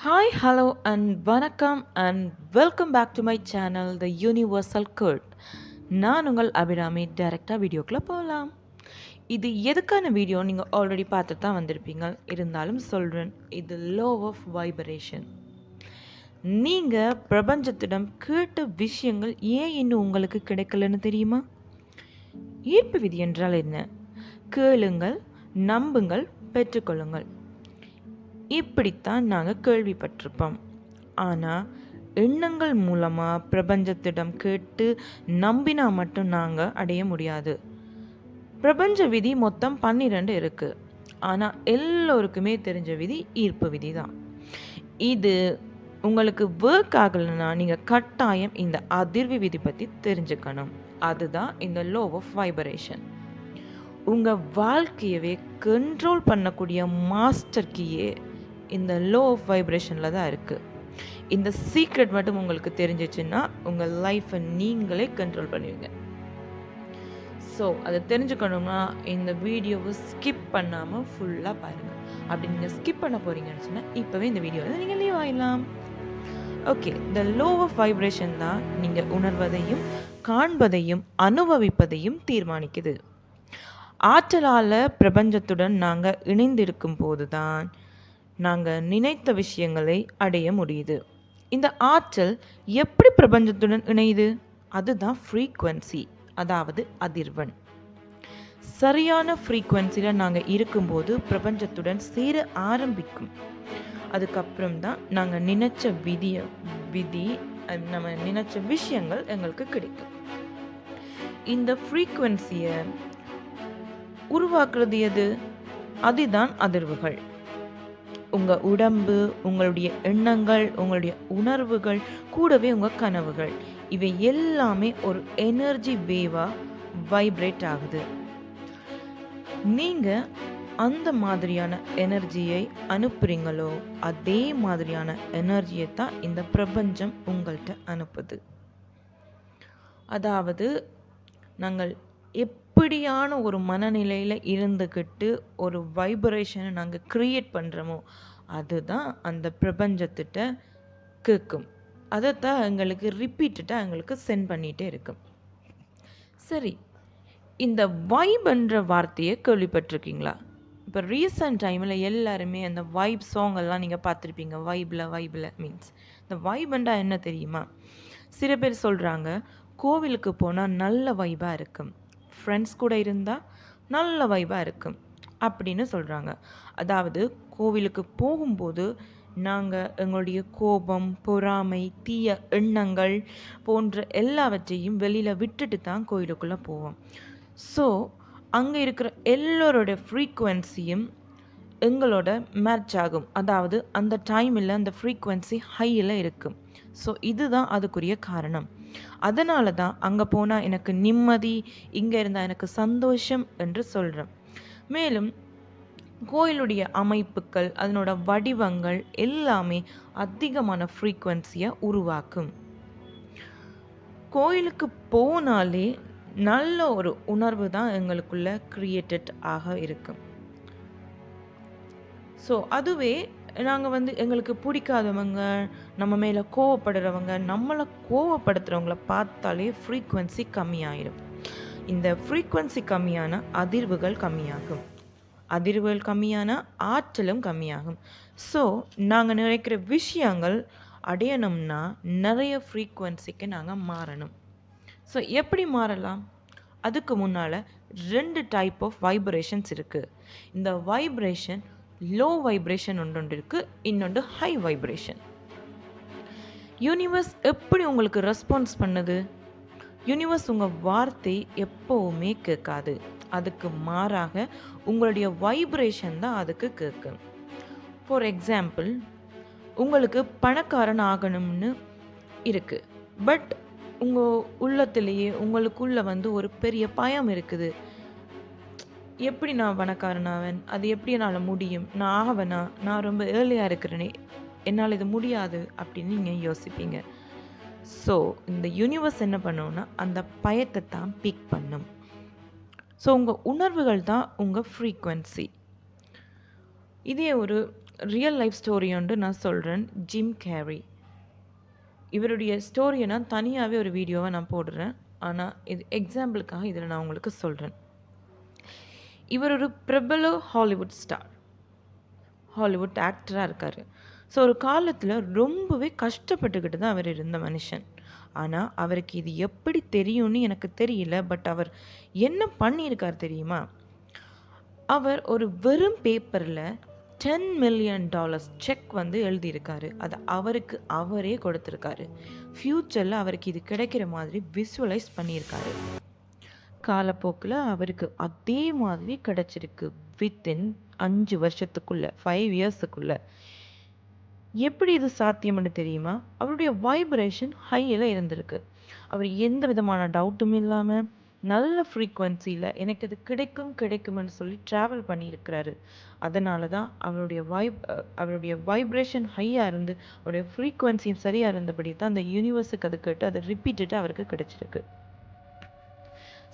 Hi, hello, and வணக்கம் and welcome back to my channel, The Universal Code. நான் உங்கள் அபிராமி டைரெக்டாக வீடியோக்குள்ளே போகலாம். இது எதுக்கான வீடியோ நீங்கள் ஆல்ரெடி பார்த்துட்டு தான் வந்திருப்பீங்க. இருந்தாலும் சொல்கிறேன், இது லோ ஆஃப் வைப்ரேஷன். நீங்கள் பிரபஞ்சத்திடம் கேட்ட விஷயங்கள் ஏன் இன்னும் உங்களுக்கு கிடைக்கலன்னு தெரியுமா? ஈர்ப்பு விதி என்றால் என்ன? கேளுங்கள், நம்புங்கள், பெற்றுக்கொள்ளுங்கள். இப்படித்தான் நாங்கள் கேள்விப்பட்டிருப்போம். ஆனால் எண்ணங்கள் மூலமாக பிரபஞ்சத்திடம் கேட்டு நம்பினா மட்டும் நாங்கள் அடைய முடியாது. பிரபஞ்ச விதி மொத்தம் 12 இருக்குது. ஆனால் எல்லோருக்குமே தெரிஞ்ச விதி ஈர்ப்பு விதி தான். இது உங்களுக்கு ஒர்க் ஆகலைன்னா நீங்கள் கட்டாயம் இந்த அதிர்வு விதி பற்றி தெரிஞ்சுக்கணும். அதுதான் இந்த லோ ஆஃப் வைப்ரேஷன். உங்கள் வாழ்க்கையவே கண்ட்ரோல் பண்ணக்கூடிய மாஸ்டர் கீயே இந்த லோ ஆஃப் வைப்ரேஷனில் தான் இருக்குது. இந்த சீக்ரெட் மட்டும் உங்களுக்கு தெரிஞ்சிச்சுன்னா உங்கள் லைஃப்பை நீங்களே கண்ட்ரோல் பண்ணுவீங்க. ஸோ அதை தெரிஞ்சுக்கணும்னா இந்த வீடியோவை ஸ்கிப் பண்ணாமல் ஃபுல்லாக பாருங்கள். அப்படி நீங்கள் ஸ்கிப் பண்ண போகிறீங்கன்னு சொன்னால் இப்போவே இந்த வீடியோவில் நீங்கள் லீவ் ஆகிடலாம். ஓகே, இந்த லோ ஆஃப் வைப்ரேஷன் தான் நீங்கள் உணர்வதையும் காண்பதையும் அனுபவிப்பதையும் தீர்மானிக்குது. ஆற்றலால் பிரபஞ்சத்துடன் நாங்கள் இணைந்திருக்கும் போது தான் நாங்கள் நினைத்த விஷயங்களை அடைய முடியுது. இந்த ஆற்றல் எப்படி பிரபஞ்சத்துடன் இணையுது? அதுதான் ஃப்ரீக்வன்சி, அதாவது அதிர்வெண். சரியான ஃப்ரீக்வன்சியில் நாங்கள் இருக்கும்போது பிரபஞ்சத்துடன் சேர ஆரம்பிக்கும். அதுக்கப்புறம் தான் நாங்கள் நினச்ச நம்ம நினச்ச விஷயங்கள் எங்களுக்கு கிடைக்கும். இந்த ஃப்ரீக்வன்சியை உருவாக்குறது எது? அதுதான் அதிர்வுகள். உங்கள் உடம்பு, உங்களுடைய எண்ணங்கள், உங்களுடைய உணர்வுகள், கூடவே உங்கள் கனவுகள், இவை எல்லாமே ஒரு எனர்ஜி வேவாக வைப்ரேட் ஆகுது. நீங்கள் அந்த மாதிரியான எனர்ஜியை அனுப்புகிறீங்களோ அதே மாதிரியான எனர்ஜியை தான் இந்த பிரபஞ்சம் உங்கள்கிட்ட அனுப்புது. அதாவது நாங்கள் எப்படியான ஒரு மனநிலையில் இருந்துக்கிட்டு ஒரு வைப்ரேஷனை நாங்கள் க்ரியேட் பண்ணுறோமோ அதுதான் அந்த பிரபஞ்சத்திட்ட கேட்கும். அதைத்தான் எங்களுக்கு ரிப்பீட்டடாக எங்களுக்கு சென்ட் பண்ணிகிட்டே இருக்கும். சரி, இந்த வைப்ன்ற வார்த்தையை கேள்விப்பட்டிருக்கீங்களா? இப்போ ரீசன்ட் டைமில் எல்லாருமே அந்த வைப் சாங் எல்லாம் நீங்கள் பார்த்துருப்பீங்க. வைபில் மீன்ஸ் இந்த வைப்ன்றா என்ன தெரியுமா? சில பேர் சொல்கிறாங்க, கோவிலுக்கு போனால் நல்ல வைபாக இருக்கும், ஃப்ரெண்ட்ஸ் கூட இருந்தால் நல்ல வைபாக இருக்கும் அப்படின்னு சொல்கிறாங்க. அதாவது கோவிலுக்கு போகும்போது நாங்கள் எங்களுடைய கோபம், பொறாமை, தீய எண்ணங்கள் போன்ற எல்லாவற்றையும் வெளியில் விட்டுட்டு தான் கோயிலுக்குள்ளே போவோம். ஸோ அங்கே இருக்கிற எல்லோரோட ஃப்ரீக்குவென்சியும் எங்களோட மேட்ச் ஆகும். அதாவது அந்த டைமில் அந்த ஃப்ரீக்குவென்சி ஹையில் இருக்கும். ஸோ இதுதான் அதுக்குரிய காரணம். அதனால தான் அங்கே போனால் எனக்கு நிம்மதி, இங்கே இருந்தால் எனக்கு சந்தோஷம் என்று சொல்கிறேன். மேலும் கோயிலுடைய அமைப்புகள், அதனோட வடிவங்கள் எல்லாமே அதிகமான ஃப்ரீக்குவென்சியை உருவாக்கும். கோயிலுக்கு போனாலே நல்ல ஒரு உணர்வு தான் எங்களுக்குள்ள கிரியேட்டட் ஆக இருக்கும். ஸோ அதுவே நாங்கள் எங்களுக்கு பிடிக்காதவங்க, நம்ம மேலே கோவப்படுறவங்க, நம்மளை கோவப்படுத்துகிறவங்கள பார்த்தாலே ஃப்ரீக்குவென்சி கம்மியாயிடும். இந்த ஃப்ரீக்குவென்சி கம்மியான அதிர்வுகள் கம்மியாகும். அதிர்வுகள் கம்மியான ஆற்றலும் கம்மியாகும். ஸோ நாங்கள் நினைக்கிற விஷயங்கள் அடையணும்னா நிறைய ஃப்ரீக்குவென்சிக்கு நாங்கள் மாறணும். ஸோ எப்படி மாறலாம்? அதுக்கு முன்னால் 2 டைப் ஆஃப் வைப்ரேஷன்ஸ் இருக்குது. இந்த வைப்ரேஷன் லோ வைப்ரேஷன் ஒன்று இருக்குது, இன்னொன்று ஹை வைப்ரேஷன். யூனிவர்ஸ் எப்படி உங்களுக்கு ரெஸ்பான்ஸ் பண்ணுது? யூனிவர்ஸ் உங்கள் வார்த்தை எப்போவுமே கேட்காது. அதுக்கு மாறாக உங்களுடைய வைப்ரேஷன் தான் அதுக்கு கேட்கும். ஃபார் எக்ஸாம்பிள், உங்களுக்கு பணக்காரன் ஆகணும்னு இருக்குது, பட் உங்கள் உள்ளத்திலேயே உங்களுக்குள்ளே ஒரு பெரிய பயம் இருக்குது. எப்படி நான் பணக்காரன் ஆவேன்? அது எப்படி என்னால் முடியும்? நான் ஆகவேனா? நான் ரொம்ப ஏர்லியாக இருக்கிறேனே, என்னால் இது முடியாது அப்படின்னு நீங்கள் யோசிப்பீங்க. ஸோ இந்த யூனிவர்ஸ் என்ன பண்ணுன்னா அந்த பயத்தை தான் பிக் பண்ணும். ஸோ உங்கள் உணர்வுகள் தான் உங்கள் ஃப்ரீக்குவென்சி. இதே ஒரு ரியல் லைஃப் ஸ்டோரி ஒன்று நான் சொல்கிறேன். ஜிம் கேரி இவருடைய ஸ்டோரியை நான் தனியாகவே ஒரு வீடியோவை நான் போடுறேன். ஆனால் இது எக்ஸாம்பிளுக்காக இதில் நான் உங்களுக்கு சொல்கிறேன். இவர் ஒரு பிரபல ஹாலிவுட் ஸ்டார், ஹாலிவுட் ஆக்டராக இருக்கார். ஸோ ஒரு காலத்தில் ரொம்பவே கஷ்டப்பட்டுக்கிட்டு தான் அவர் இருந்த மனுஷன். ஆனால் அவருக்கு இது எப்படி தெரியும்னு எனக்கு தெரியல. பட் அவர் என்ன பண்ணியிருக்கார் தெரியுமா? அவர் ஒரு வெறும் பேப்பரில் $10 million செக் வந்து எழுதியிருக்காரு. அதை அவருக்கு அவரே கொடுத்துருக்காரு. ஃப்யூச்சரில் அவருக்கு இது கிடைக்கிற மாதிரி விசுவலைஸ் பண்ணியிருக்காரு. காலப்போக்கில் அவருக்கு அதே மாதிரி கிடச்சிருக்கு. வித்தின் 5 வருஷத்துக்குள்ளே, 5 இயர்ஸுக்குள்ளே. எப்படி இது சாத்தியம்னு தெரியுமா? அவருடைய வைப்ரேஷன் ஹையில் இருந்திருக்கு. அவர் எந்த விதமான டவுட்டும் இல்லாமல் நல்ல ஃப்ரீக்குவென்சியில் எனக்கு இது கிடைக்கும்னு சொல்லி ட்ராவல் பண்ணியிருக்கிறாரு. அதனால தான் அவருடைய வைப்ரேஷன் ஹையாக இருந்து அவருடைய ஃப்ரீக்குவென்சியும் சரியாக இருந்தபடி தான் அந்த யூனிவர்ஸுக்கு அது கேட்டு அதை ரிப்பீட்டடு அவருக்கு கிடைச்சிருக்கு.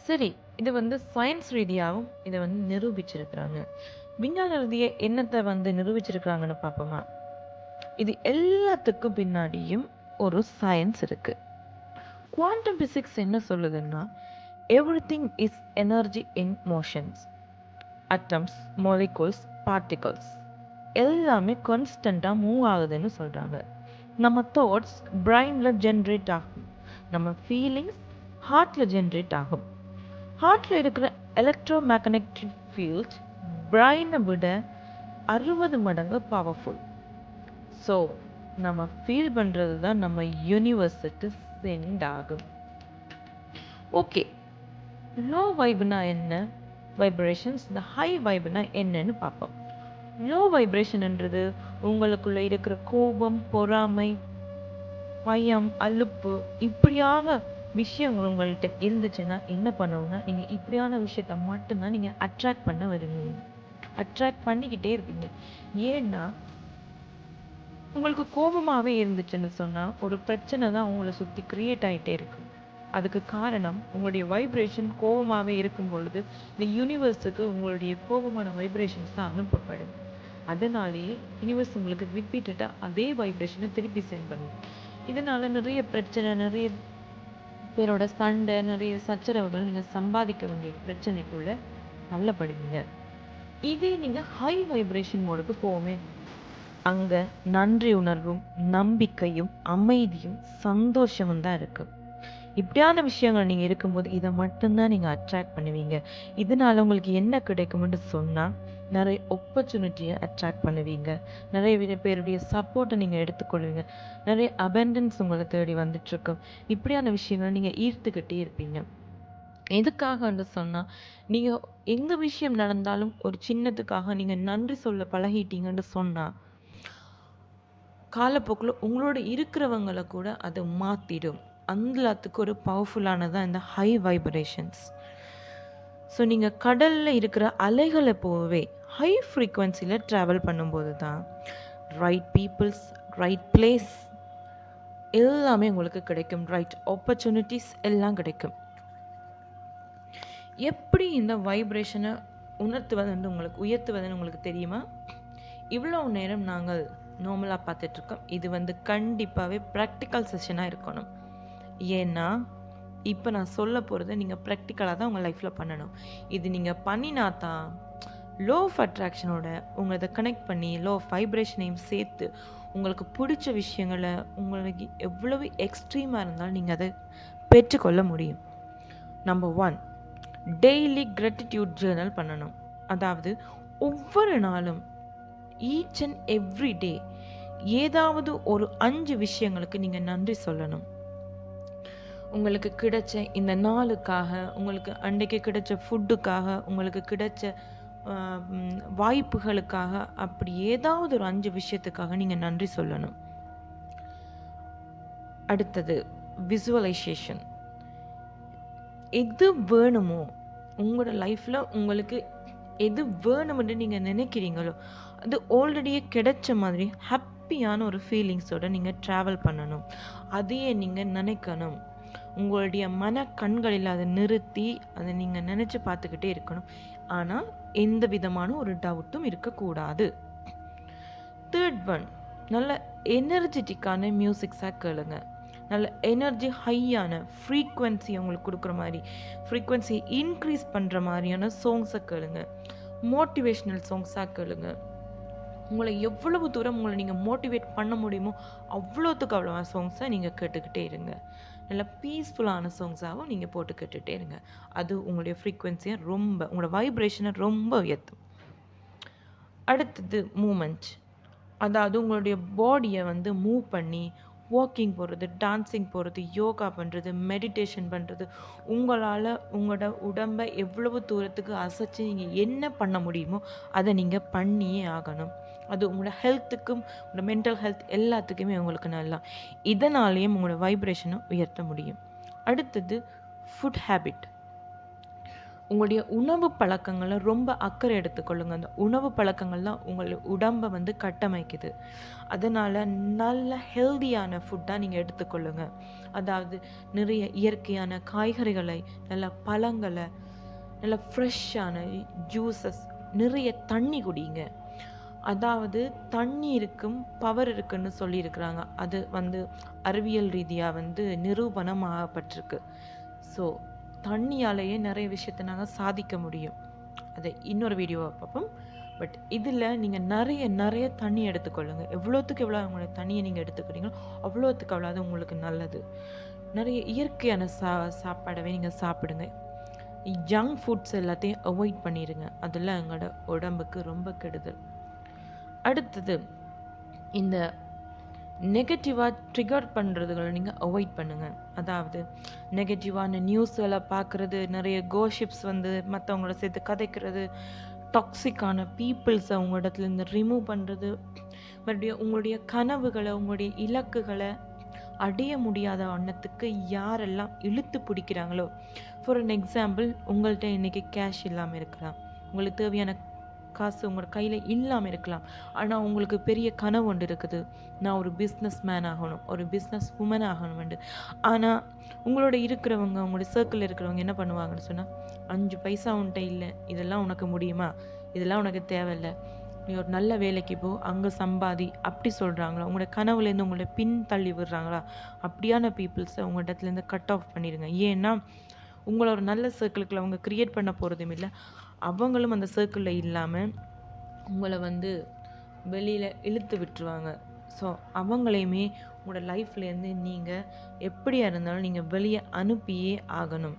சரி, இது வந்து சயின்ஸ் ரீதியாகவும் இதை வந்து நிரூபிச்சிருக்கிறாங்க. விஞ்ஞான ரீதியை என்னத்தை வந்து நிரூபிச்சிருக்கிறாங்கன்னு பார்ப்போமா? இது எல்லாத்துக்கும் பின்னாடியும் ஒரு சயின்ஸ் இருக்கு. குவாண்டம் பிசிக்ஸ் என்ன சொல்லுதுன்னா, everything is energy in motions. Atoms, molecules, particles எல்லாமே கான்ஸ்டண்ட்டாக மூவ் ஆகுதுன்னு சொல்கிறாங்க. நம்ம தாட்ஸ் பிரெயினில் ஜென்ரேட் ஆகும். நம்ம ஃபீலிங்ஸ் ஹார்ட்டில் ஜென்ரேட் ஆகும். ஹார்ட்டில் இருக்கிற எலக்ட்ரோ மேக்னெட்டிக் ஃபீல்ட் பிரெயினை விட 60 மடங்கு பவர்ஃபுல். ஸோ நம்ம ஃபீல் பண்ணுறது தான் நம்ம யூனிவர்ஸுக்கு சென்ட் ஆகும். ஓகே, லோ வைப்னா என்ன, வைப்ரேஷன்ஸ், இந்த ஹை வைப்னா என்னன்னு பார்ப்போம். லோ வைப்ரேஷன்ன்றது உங்களுக்குள்ளே இருக்கிற கோபம், பொறாமை, பயம், அலுப்பு இப்படியான விஷயங்கள் உங்கள்கிட்ட இருந்துச்சுன்னா என்ன பண்ணுவோங்க, நீங்கள் இப்படியான விஷயத்த மட்டும்தான் நீங்கள் அட்ராக்ட் பண்ண வருவீங்க. அட்ராக்ட் பண்ணிக்கிட்டே இருப்பீங்க. ஏன்னா உங்களுக்கு கோபமாகவே இருந்துச்சுன்னு சொன்னால் ஒரு பிரச்சனை தான் உங்களை சுற்றி க்ரியேட் ஆகிட்டே இருக்கு. அதுக்கு காரணம் உங்களுடைய வைப்ரேஷன் கோபமாகவே இருக்கும் பொழுது இந்த யூனிவர்ஸுக்கு உங்களுடைய கோபமான வைப்ரேஷன்ஸ் தான் அனுப்பப்படுது. அதனாலேயே யூனிவர்ஸ் உங்களுக்கு ரிப்பீட்டடாக அதே வைப்ரேஷனை திருப்பி சென்ட் பண்ணும். இதனால் நிறைய பிரச்சனை, நிறைய பேரோட சண்டை, நிறைய சச்சரவுகள், நீங்கள் சம்பாதிக்க வேண்டிய பிரச்சனைக்குள்ளே தள்ளப்படுவீங்க. இதே நீங்கள் ஹை வைப்ரேஷன் மோடுக்கு போவோமே, அங்கே நன்றி உணர்வும், நம்பிக்கையும், அமைதியும், சந்தோஷமும் தான் இருக்குது. இப்படியான விஷயங்கள் நீங்கள் இருக்கும்போது இதை மட்டும்தான் நீங்கள் அட்ராக்ட் பண்ணுவீங்க. இதனால் உங்களுக்கு என்ன கிடைக்கும்னு சொன்னால், நிறைய ஆப்பர்ச்சுனிட்டியை அட்ராக்ட் பண்ணுவீங்க. நிறைய பேருடைய சப்போர்ட்டை நீங்கள் எடுத்துக்கொள்வீங்க. நிறைய அபண்டன்ஸ் உங்களை தேடி வந்துட்டுருக்கும். இப்படியான விஷயங்களை நீங்கள் ஈர்த்துக்கிட்டே இருப்பீங்க. எதுக்காகன்னு சொன்னால், நீங்கள் எந்த விஷயம் நடந்தாலும் ஒரு சின்னத்துக்காக நீங்கள் நன்றி சொல்ல பழகிட்டீங்கன்னு சொன்னால், காலப்போக்கில் உங்களோட இருக்கிறவங்களை கூட அதை மாற்றிடும். எல்லாத்துக்கும் ஒரு பவர்ஃபுல்லானதான் இந்த ஹை வைப்ரேஷன்ஸ். ஸோ நீங்கள் கடலில் இருக்கிற அலைகளை போகவே ஹை ஃப்ரீக்குவென்சியில் ட்ராவல் பண்ணும்போது தான் ரைட் பீப்புள்ஸ், ரைட் பிளேஸ் எல்லாமே உங்களுக்கு கிடைக்கும். ரைட் ஆப்பர்ச்சுனிட்டிஸ் எல்லாம் கிடைக்கும். எப்படி இந்த வைப்ரேஷனை உயர்த்துவதுன்னு உங்களுக்கு தெரியுமா? இவ்வளோ நேரம் நாங்கள் நார்மலாக பார்த்துட்ருக்கோம். இது வந்து கண்டிப்பாகவே ப்ராக்டிக்கல் செஷனாக இருக்கணும். ஏன்னா இப்போ நான் சொல்ல போகிறத நீங்கள் ப்ராக்டிக்கலாக தான் உங்கள் லைஃப்பில் பண்ணணும். இது நீங்கள் பண்ணினா தான் லோ ஆஃப் அட்ராக்ஷனோட உங்களை அதை கனெக்ட் பண்ணி லோ ஆஃப் வைப்ரேஷனையும் சேர்த்து உங்களுக்கு பிடிச்ச விஷயங்களை உங்களுக்கு எவ்வளவு எக்ஸ்ட்ரீமாக இருந்தாலும் நீங்கள் அதை பெற்றுக்கொள்ள முடியும். நம்பர் 1, டெய்லி கிராட்டிடியூட் ஜேர்னல் பண்ணணும். அதாவது ஒவ்வொரு நாளும் ஈச் அண்ட் எவ்ரி டே ஏதாவது ஒரு 5 விஷயங்களுக்கு நீங்கள் நன்றி சொல்லணும். உங்களுக்கு கிடைச்ச இந்த நாளுக்காக, உங்களுக்கு அன்றைக்கு கிடைச்ச ஃபுட்டுக்காக, உங்களுக்கு கிடைச்ச வாய்ப்புகளுக்காக, அப்படி ஏதாவது ஒரு 5 விஷயத்துக்காக நீங்கள் நன்றி சொல்லணும். அடுத்தது விசுவலைசேஷன். எது வேணுமோ உங்களோட லைஃப்பில் உங்களுக்கு எது வேணும்னு நீங்கள் நினைக்கிறீங்களோ அது ஆல்ரெடியே கிடைச்ச மாதிரி ஹாப்பியான ஒரு ஃபீலிங்ஸோடு நீங்கள் ட்ராவல் பண்ணணும். அதையே நீங்கள் நினைக்கணும். உங்களுடைய மன கண்களில் அதை நிறுத்தி அதை நீங்கள் நினச்சி பார்த்துக்கிட்டே இருக்கணும். ஆனால் எந்த விதமான ஒரு டவுட்டும் இருக்கக்கூடாது. தேர்ட் ஒன், நல்ல எனர்ஜெட்டிக்கான மியூசிக்ஸாக கேளுங்க. நல்ல எனர்ஜி ஹையான ஃப்ரீக்வன்சி உங்களுக்கு கொடுக்குற மாதிரி, ஃப்ரீக்வன்சியை இன்க்ரீஸ் பண்ணுற மாதிரியான சாங்ஸை கேளுங்க. மோட்டிவேஷ்னல் சாங்ஸாக கேளுங்க. உங்களை எவ்வளவு தூரம் உங்களை நீங்கள் மோட்டிவேட் பண்ண முடியுமோ அவ்வளோத்துக்கு அவ்வளோ சாங்ஸை நீங்கள் கேட்டுக்கிட்டே இருங்க. நல்லா பீஸ்ஃபுல்லான சாங்ஸாகவும் நீங்கள் போட்டு கேட்டுகிட்டே இருங்க. அது உங்களுடைய ஃப்ரீக்வன்சியை ரொம்ப, உங்களோட வைப்ரேஷனை ரொம்ப உயர்த்தும். அடுத்தது மூமெண்ட். அதாவது உங்களுடைய பாடியை வந்து மூவ் பண்ணி வாக்கிங் போகிறது, டான்ஸிங் போகிறது, யோகா பண்ணுறது, மெடிடேஷன் பண்ணுறது, உங்களால் உங்களோட உடம்பை எவ்வளவு தூரத்துக்கு அசைச்சு நீங்கள் என்ன பண்ண முடியுமோ அதை நீங்கள் பண்ணியே ஆகணும். அது உங்களோட ஹெல்த்துக்கும், உங்களோட மென்டல் ஹெல்த் எல்லாத்துக்குமே உங்களுக்கு நல்லா. இதனாலேயும் உங்களோட வைப்ரேஷனை உயர்த்த முடியும். அடுத்தது ஃபுட் ஹேபிட். உங்களுடைய உணவு பழக்கங்களை ரொம்ப அக்கறை எடுத்துக்கொள்ளுங்க. அந்த உணவு பழக்கங்கள் தான் உங்கள் உடம்பை வந்து கட்டமைக்குது. அதனால் நல்ல ஹெல்தியான ஃபுட்டாக நீங்கள் எடுத்துக்கொள்ளுங்க. அதாவது நிறைய இயற்கையான காய்கறிகளை, நல்ல பழங்களை, நல்ல ஃப்ரெஷ்ஷான ஜூஸஸ், நிறைய தண்ணி குடிங்க. அதாவது தண்ணீருக்கும் பவர் இருக்குன்னு சொல்லியிருக்கிறாங்க. அது வந்து அறிவியல் ரீதியாக வந்து நிரூபணமாகப்பட்டிருக்கு. ஸோ தண்ணியாலேயே நிறைய விஷயத்தை நாங்கள் சாதிக்க முடியும். அதை இன்னொரு வீடியோவை பார்ப்போம். பட் இதில் நீங்கள் நிறைய தண்ணி எடுத்துக்கொள்ளுங்கள். எவ்வளோத்துக்கு எவ்வளோ உங்களுடைய தண்ணியை நீங்கள் எடுத்துக்கிறீங்களோ அவ்வளோத்துக்கு அவ்வளோ அது உங்களுக்கு நல்லது. நிறைய இயற்கையான சாப்பாடவே நீங்கள் சாப்பிடுங்க. ஜங்க் ஃபுட்ஸ் எல்லாத்தையும் அவாய்ட் பண்ணிடுங்க. அதெல்லாம் எங்களோட உடம்புக்கு ரொம்ப கெடுதல். அடுத்தது, இந்த நெகட்டிவாக ட்ரிகர் பண்ணுறதுகளை நீங்கள் அவாய்ட் பண்ணுங்கள். அதாவது நெகட்டிவான நியூஸ்களை பார்க்குறது, நிறைய கோஷிப்ஸ் வந்து மற்றவங்கள சேர்த்து கதைக்கிறது, டாக்ஸிக்கான பீப்புள்ஸை உங்கள் இடத்துலேருந்து ரிமூவ் பண்ணுறது, மறுபடியும் உங்களுடைய கனவுகளை, உங்களுடைய இலக்குகளை அடைய முடியாத வண்ணத்துக்கு யாரெல்லாம் இழுத்து பிடிக்கிறாங்களோ, ஃபார் அன் எக்ஸாம்பிள், உங்கள்கிட்ட இன்றைக்கி கேஷ் இல்லாமல் இருக்கலாம், உங்களுக்கு தேவையான காசு உங்களோட கையில் இல்லாமல் இருக்கலாம். ஆனால் உங்களுக்கு பெரிய கனவு ஒன்று இருக்குது, நான் ஒரு பிஸ்னஸ் மேன் ஆகணும், ஒரு பிஸ்னஸ் உமன் ஆகணும்ண்டு. ஆனால் உங்களோட இருக்கிறவங்க, உங்களோட சர்க்கிளில் இருக்கிறவங்க என்ன பண்ணுவாங்கன்னு சொன்னால், 5 பைசா உன்ட்ட இல்லை, இதெல்லாம் உனக்கு முடியுமா, இதெல்லாம் உனக்கு தேவையில்லை, நீ ஒரு நல்ல வேலைக்கு போ, அங்கே சம்பாதி, அப்படி சொல்கிறாங்களா? உங்களோட கனவுலேருந்து உங்களை பின் தள்ளி விடுறாங்களா? அப்படியான பீப்புள்ஸை உங்கள் இடத்துலேருந்து கட் ஆஃப் பண்ணிடுங்க. ஏன்னா உங்களை ஒரு நல்ல சர்க்கிளுக்குள்ள அவங்க க்ரியேட் பண்ண போகிறதும் இல்லை, அவங்களும் அந்த சர்க்கிளில் இல்லாமல் உங்களை வந்து வெளியில் இழுத்து விட்டுருவாங்க. ஸோ அவங்களையுமே உங்களோட லைஃப்லேருந்து நீங்கள் எப்படியா இருந்தாலும் நீங்கள் வெளியே அனுப்பியே ஆகணும்.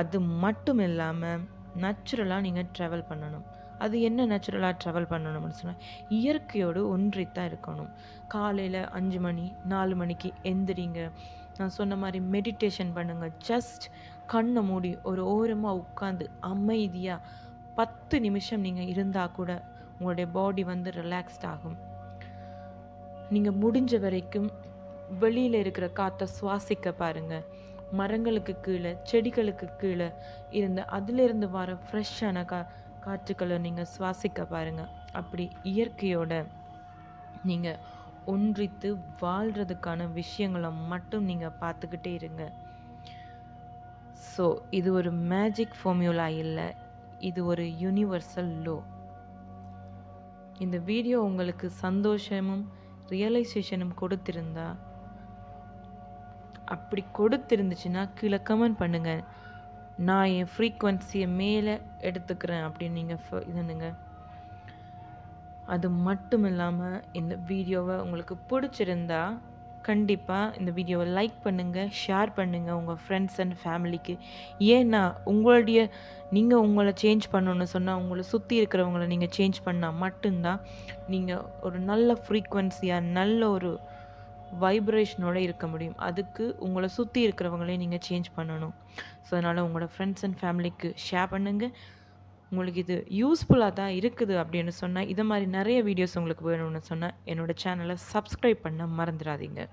அது மட்டும் இல்லாமல் நேச்சுரலாக நீங்கள் ட்ராவல் பண்ணணும். அது என்ன நேச்சுரலாக ட்ராவல் பண்ணணும்னு சொன்னால், இயற்கையோடு ஒன்றித்தான் இருக்கணும். காலையில் 5 மணி 4 மணிக்கு எந்திரிங்க. நான் சொன்ன மாதிரி மெடிடேஷன் பண்ணுங்கள். ஜஸ்ட் கண்ணை மூடி ஒரு ஓரமாக உட்காந்து அமைதியாக 10 நிமிஷம் நீங்கள் இருந்தால் கூட உங்களுடைய பாடி வந்து ரிலாக்ஸ்ட் ஆகும். நீங்கள் முடிஞ்ச வரைக்கும் வெளியில் இருக்கிற காற்றை சுவாசிக்க பாருங்கள். மரங்களுக்கு கீழே, செடிகளுக்கு கீழே இருந்து அதிலிருந்து வர ஃப்ரெஷ்ஷான காற்றுக்களை நீங்கள் சுவாசிக்க பாருங்கள். அப்படி இயற்கையோட நீங்கள் ஒன்றித்து வாழ்கிறதுக்கான விஷயங்களை மட்டும் நீங்கள் பார்த்துக்கிட்டே இருங்க. ஸோ இது ஒரு மேஜிக் ஃபார்முலா இல்லை, இது ஒரு யூனிவர்சல் லோ. இந்த வீடியோ உங்களுக்கு சந்தோஷமும் ரியலைசேஷனும் கொடுத்திருந்தா, அப்படி கொடுத்திருந்துச்சுன்னா கீழே கமெண்ட் பண்ணுங்கள். நான் என் ஃப்ரீக்வன்சியை மேலே எடுத்துக்கிறேன் அப்படின்னு நீங்கள் இதுனுங்க. அது மட்டும் இல்லாமல் இந்த வீடியோவை உங்களுக்கு பிடிச்சிருந்தா கண்டிப்பாக இந்த வீடியோவை லைக் பண்ணுங்கள், ஷேர் பண்ணுங்கள் உங்கள் ஃப்ரெண்ட்ஸ் அண்ட் ஃபேமிலிக்கு. ஏன்னா நீங்கள் உங்களை சேஞ்ச் பண்ணணுன்னு சொன்னால், உங்களை சுற்றி இருக்கிறவங்கள நீங்கள் சேஞ்ச் பண்ணால் மட்டும்தான் நீங்கள் ஒரு நல்ல ஃப்ரீக்வன்சியாக, நல்ல ஒரு வைப்ரேஷனோடு இருக்க முடியும். அதுக்கு உங்களை சுற்றி இருக்கிறவங்களே நீங்கள் சேஞ்ச் பண்ணணும். ஸோ அதனால் உங்களோட ஃப்ரெண்ட்ஸ் அண்ட் ஃபேமிலிக்கு ஷேர் பண்ணுங்கள். உங்களுக்கு இது யூஸ்ஃபுல்லாக தான் இருக்குது அப்படின்னு சொன்னால், இதை மாதிரி நிறைய வீடியோஸ் உங்களுக்கு வேணும்னு சொன்னால் என்னோடய சேனலை சப்ஸ்கிரைப் பண்ண மறந்துடாதீங்க.